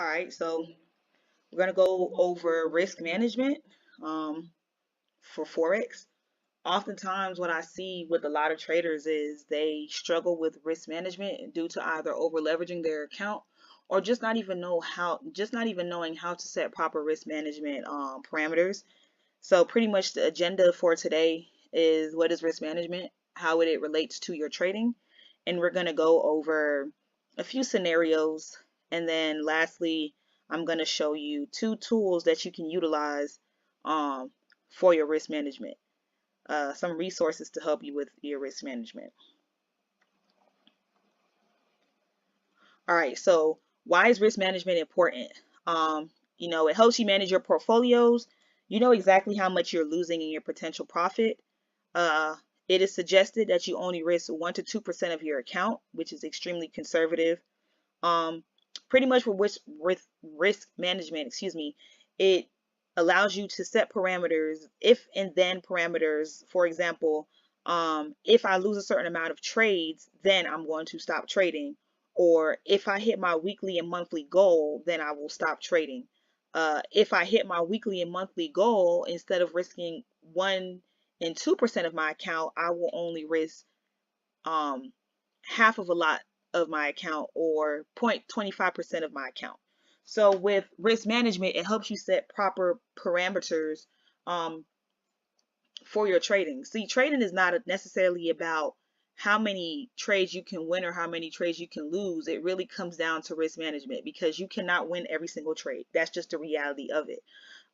All right, so we're going to go over risk management for Forex. Oftentimes, what I see with a lot of traders is they struggle with risk management due to either over leveraging their account or just not even knowing how to set proper risk management parameters. So pretty much the agenda for today is what is risk management, how it relates to your trading, and we're going to go over a few scenarios, and then lastly, I'm going to show you two tools that you can utilize um, for your risk management, some resources to help you with your risk management. All right, so why is risk management important? It helps you manage your portfolios. You know exactly how much you're losing in your potential profit. Uh, it is suggested that you only risk 1 to 2% of your account, which is extremely conservative. Um, Pretty much with risk management, excuse me, it allows you to set parameters, if and then parameters. For example, if I lose a certain amount of trades, then I'm going to stop trading. Or if I hit my weekly and monthly goal, then I will stop trading. If I hit my weekly and monthly goal, instead of risking 1 and 2% of my account, I will only risk um, half of a lot of my account, or 0.25% of my account. So with risk management, it helps you set proper parameters um, for your trading. See, trading is not necessarily about how many trades you can win or how many trades you can lose. It really comes down to risk management, because you cannot win every single trade. That's just the reality of it.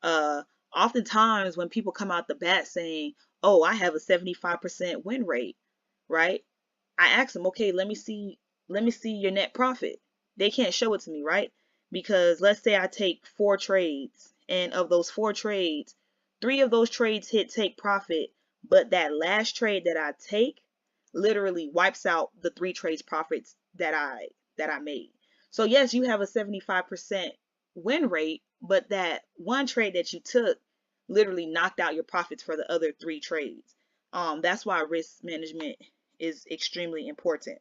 Uh, Oftentimes when people come out the bat saying, "Oh, I have a 75% win rate," right? I ask them, "Okay, let me see your net profit." They can't show it to me, right? Because let's say I take 4 trades, and of those 4 trades, 3 of those trades hit take profit, but that last trade that I take literally wipes out the 3 trades profits that I made. So yes, you have a 75% win rate, but that one trade that you took literally knocked out your profits for the other 3 trades. That's why risk management is extremely important.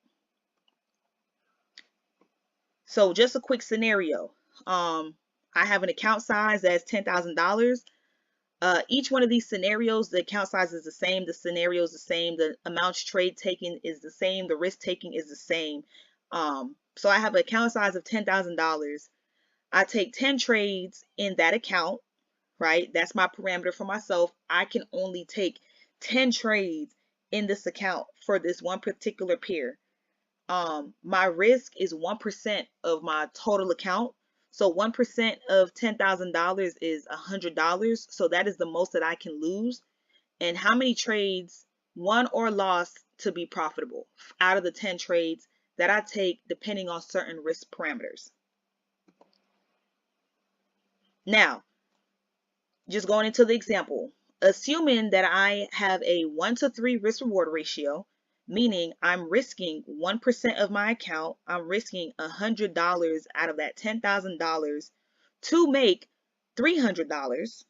So just a quick scenario. I have an account size that's $10,000. Each one of these scenarios, the account size is the same, the scenario is the same, the amount trade taken is the same, the risk taking is the same. So I have an account size of $10,000. I take 10 trades in that account, right? That's my parameter for myself. I can only take 10 trades in this account for this one particular pair. My risk is 1% of my total account. So 1% of $10,000 is $100. So that is the most that I can lose. And how many trades won or lost to be profitable out of the 10 trades that I take, depending on certain risk parameters. Now, just going into the example, assuming that I have a 1 to 3 risk reward ratio, meaning I'm risking 1% of my account, I'm risking $100 out of that $10,000 to make $300,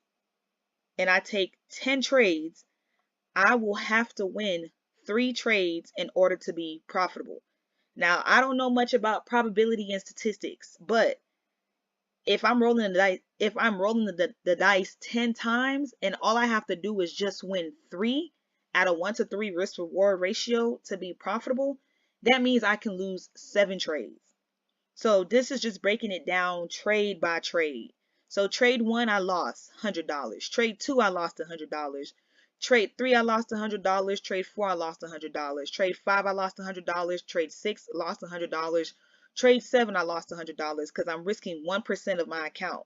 and I take 10 trades, I will have to win 3 trades in order to be profitable. Now, I don't know much about probability and statistics, but if I'm rolling the dice 10 times and all I have to do is just win 3 at a 1 to 3 risk reward ratio to be profitable, that means I can lose 7 trades. So this is just breaking it down trade by trade. So trade 1, I lost $100. Trade 2, I lost $100. Trade 3, I lost $100. Trade 4, I lost $100. Trade 5, I lost $100. Trade 6, lost $100. Trade 7, I lost $100 because I'm risking 1% of my account.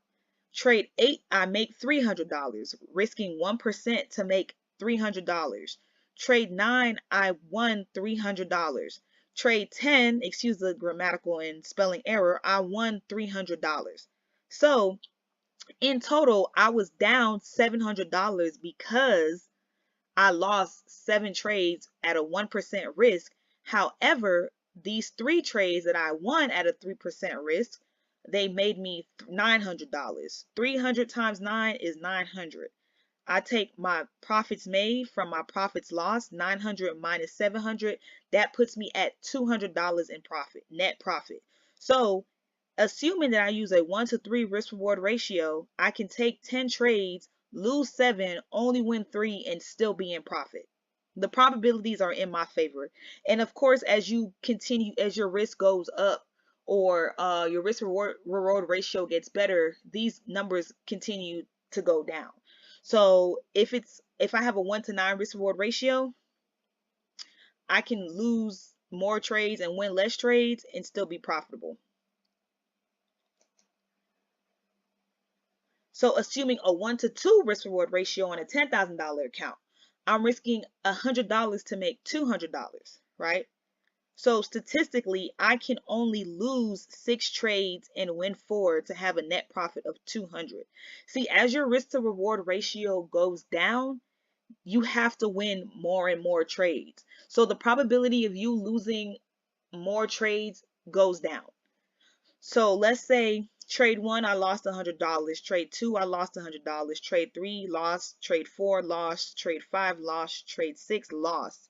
Trade 8, I make $300, risking 1% to make $300. Trade 9, I won $300. Trade 10, excuse the grammatical and spelling error, I won $300. So in total, I was down $700 because I lost 7 trades at a 1% risk. However, these 3 trades that I won at a 3% risk, they made me $900. 300 times 9 is 900. I take my profits made from my profits lost, 900 minus 700, that puts me at $200 in profit, net profit. So Assuming that I use a 1-to-3 risk reward ratio, I can take 10 trades, lose 7, only win 3, and still be in profit. The probabilities are in my favor. And of course, as you continue, as your risk goes up, or your risk reward ratio gets better, these numbers continue to go down. So if I have a 1-to-9 risk reward ratio, I can lose more trades and win less trades and still be profitable. So assuming a 1-to-2 risk reward ratio on a $10,000 account, I'm risking $100 to make $200, right? So statistically, I can only lose 6 trades and win 4 to have a net profit of 200. See, as your risk to reward ratio goes down, you have to win more and more trades. So the probability of you losing more trades goes down. So let's say trade 1, I lost $100. Trade 2, I lost $100. Trade 3, lost. Trade 4, lost. Trade 5, lost. Trade 6, lost.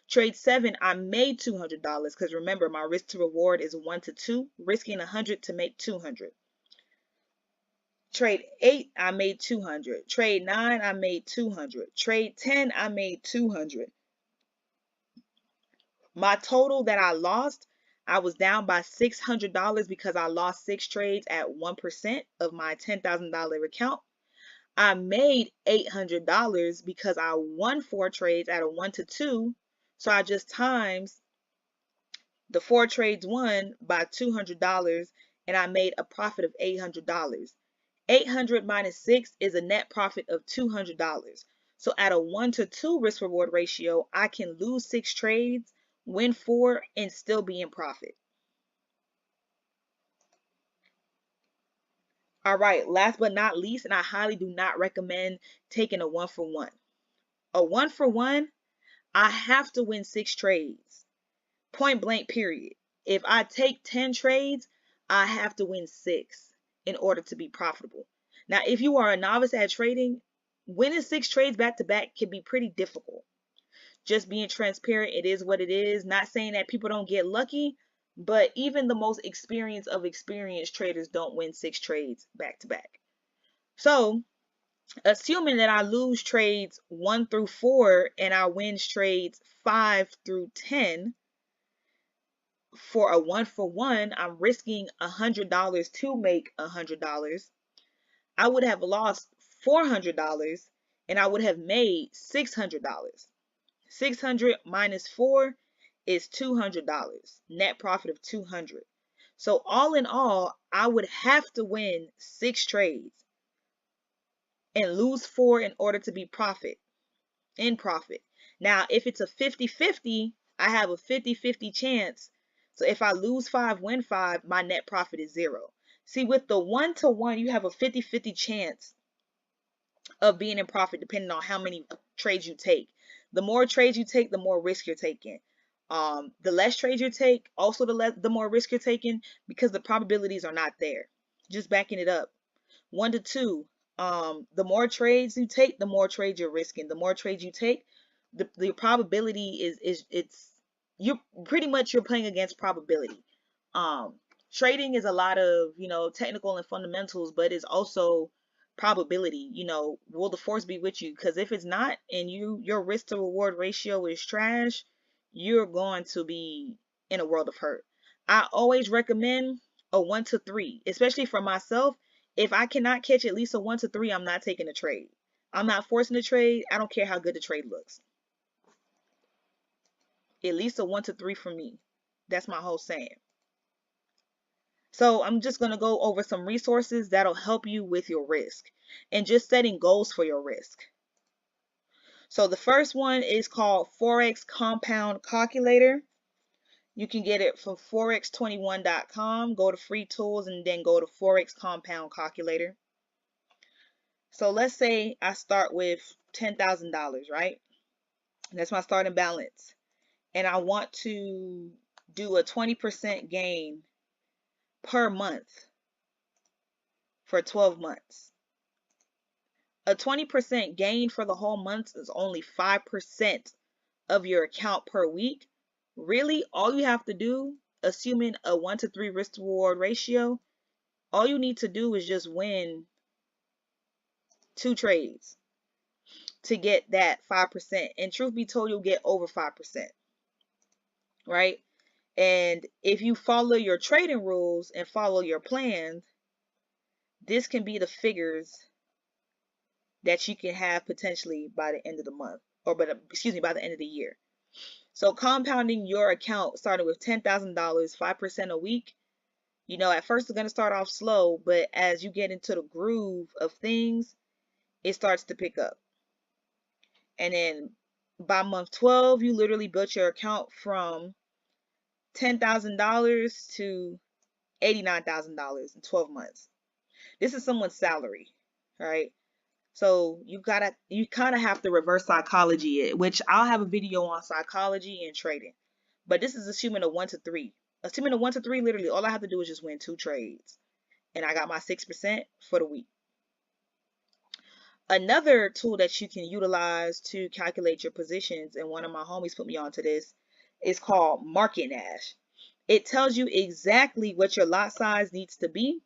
Trade 7, I made $200 because remember, my risk to reward is 1-to-2, risking 100 to make 200. Trade 8, I made 200. Trade 9, I made 200. Trade 10, I made 200. My total that I lost, I was down by $600 because I lost 6 trades at 1% of my $10,000 account. I made $800 because I won 4 trades at a 1-to-2. So I just times the 4 trades won by $200 and I made a profit of $800. 800 minus 6 is a net profit of $200. So at a 1-to-2 risk reward ratio, I can lose 6 trades, win 4, and still be in profit. All right, last but not least, and I highly do not recommend taking a 1-for-1. A 1-for-1, I have to win 6 trades. Point blank, period. If I take 10 trades, I have to win 6 in order to be profitable. Now, if you are a novice at trading, winning 6 trades back to back can be pretty difficult. Just being transparent, it is what it is. Not saying that people don't get lucky, but even the most experienced of experienced traders don't win 6 trades back to back. So, assuming that I lose trades 1 through 4 and I win trades 5 through 10, for a 1-for-1, I'm risking $100 to make $100. I would have lost $400 and I would have made $600. 600 minus 4 is $200. Net profit of 200. So all in all, I would have to win 6 trades and lose 4 in order to be in profit. Now, if it's a 50-50, I have a 50-50 chance. So if I lose 5, win 5, my net profit is 0. See, with the 1-to-1, you have a 50-50 chance of being in profit depending on how many trades you take. The more trades you take, the more risk you're taking. The less trades you take, also the more risk you're taking because the probabilities are not there. Just backing it up. 1-to-2, the more trades you take, the more trades you're risking. The more trades you take, the probability is you're pretty much you're playing against probability. Trading is a lot of, technical and fundamentals, but it's also probability. Will the force be with you? Because if it's not, and your risk to reward ratio is trash, you're going to be in a world of hurt. I always recommend a 1-to-3, especially for myself. If I cannot catch at least a 1-to-3, I'm not taking a trade. I'm not forcing a trade. I don't care how good the trade looks. At least a 1-to-3 for me. That's my whole saying. So I'm just going to go over some resources that'll help you with your risk and just setting goals for your risk. So the first one is called Forex Compound Calculator. You can get it from forex21.com. Go to free tools and then go to Forex Compound Calculator. So let's say I start with $10,000, right? That's my starting balance. And I want to do a 20% gain per month for 12 months. A 20% gain for the whole month is only 5% of your account per week. Really, all you have to do, assuming a 1-to-3 risk to reward ratio, All you need to do is just win 2 trades to get that 5%. And truth be told, you'll get over 5%, right? And if you follow your trading rules and follow your plans, this can be the figures that you can have potentially by the end of the month, or by the end of the year. So compounding your account starting with $10,000, 5% a week, you know, at first it's going to start off slow, but as you get into the groove of things, it starts to pick up. And then by month 12, you literally built your account from $10,000 to $89,000 in 12 months. This is someone's salary, right? So you kind of have to reverse psychology it, which I'll have a video on psychology and trading. But this is assuming a 1 to 3. Assuming a 1 to 3, literally all I have to do is just win 2 trades. And I got my 6% for the week. Another tool that you can utilize to calculate your positions, and one of my homies put me onto this, is called Market Nash. It tells you exactly what your lot size needs to be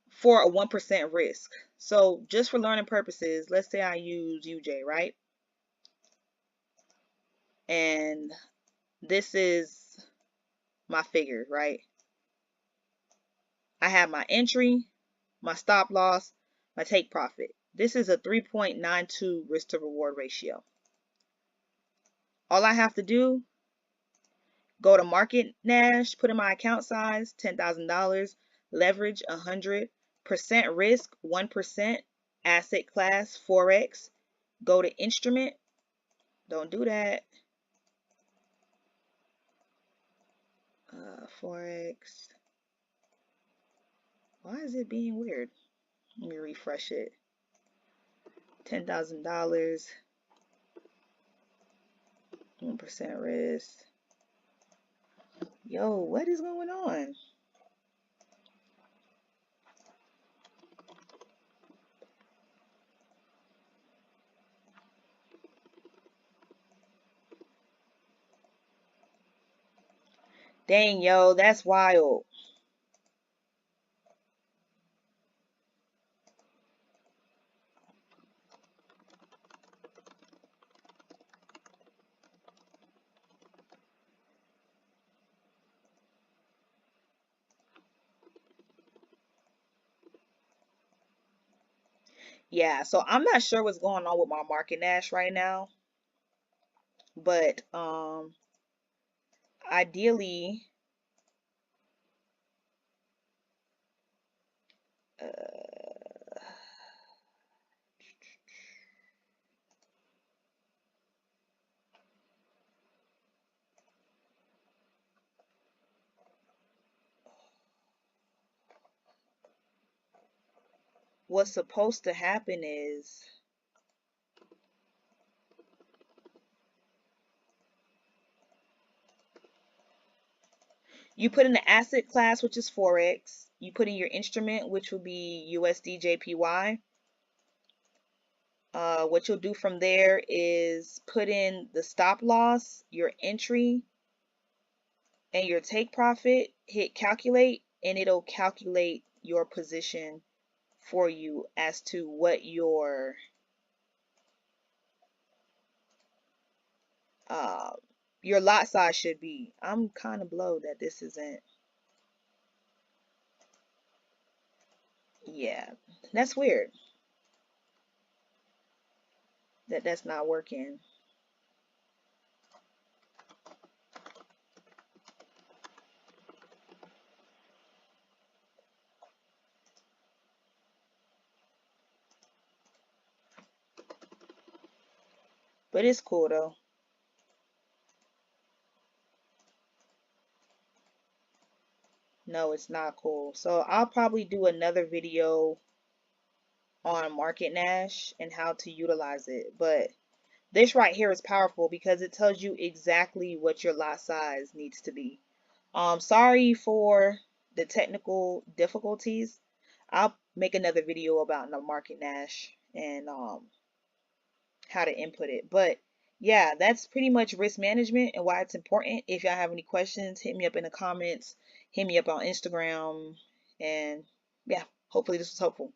for a 1% risk. So just for learning purposes, let's say I use UJ, right? And this is my figure, right? I have my entry, my stop loss, my take profit. This is a 3.92 risk to reward ratio. All I have to do, go to Market Nash, put in my account size, $10,000, leverage 100%, risk 1%, asset class Forex, go to instrument, don't do that, Forex, why is it being weird? Let me refresh it. $10,000, 1% risk. Yo, what is going on? Dang, yo, that's wild. Yeah, so I'm not sure what's going on with my Market Nash right now, but ideally, what's supposed to happen is you put in the asset class, which is Forex. You put in your instrument, which will be USD JPY. What you'll do from there is put in the stop loss, your entry, and your take profit. Hit calculate, and it'll calculate your position for you as to what your lot size should be. I'm kind of blown that this isn't. Yeah, that's weird. That's not working. But it's cool though. No, it's not cool. So I'll probably do another video on Market Nash and how to utilize it. But this right here is powerful because it tells you exactly what your lot size needs to be. Sorry for the technical difficulties. I'll make another video about the Market Nash and how to input it. But yeah, that's pretty much risk management and why it's important. If y'all have any questions, hit me up in the comments, hit me up on Instagram, and yeah, hopefully this was helpful.